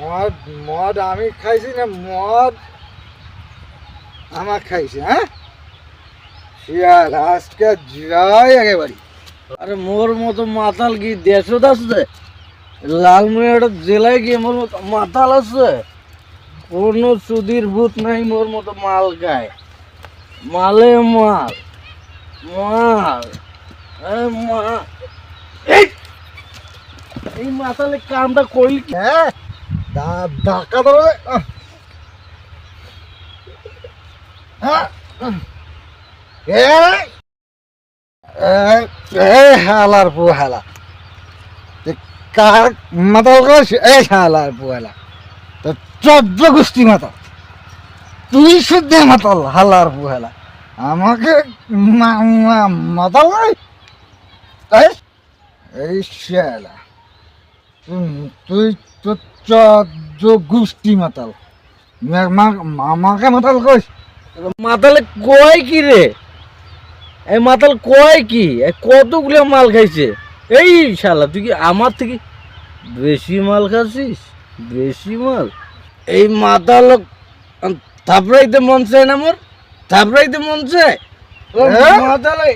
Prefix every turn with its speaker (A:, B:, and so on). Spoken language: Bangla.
A: মদ মদ আমি খাইছি না মদ আমার খাইছে? হ্যাঁ শিয়াল আজকে যাই একেবারে।
B: আরে মোর মতো মাতাল কি দেশত আছে? লালমনিরহাট জেলায় গিয়ে মোর মতো মাতাল আছে? কোনো সুধীর ভূত নাই মোর মতো মাল খায়। মালে মাল মাল এই এই মাতালে কামটা কইল কি?
A: হ্যাঁ ধাক্কা ধরে হালার পু হালা কার মাতাল করিস? এই হালার পু হালা তো 14 গোষ্ঠী মাতাল, তুই শুদ্ধ মাতাল হালার পু হালা আমাকে মাতাল করিস? এই শালা তুই তো 14 গোষ্ঠী মাতাল, আমাকে মাতাল করিস?
B: মাতালে কয় কি রে? এই মাতাল কয় কি? কতগুলো মাল খাইছে? এই শালা তুই কি আমার থেকে বেশি মাল খাচ্ছিস? বেশি মাল? এই মাতাল থাপড়াইতে মন চায় না মোর, থাপড়াইতে মন চায়।
A: হ্যাঁ?
B: মাতালে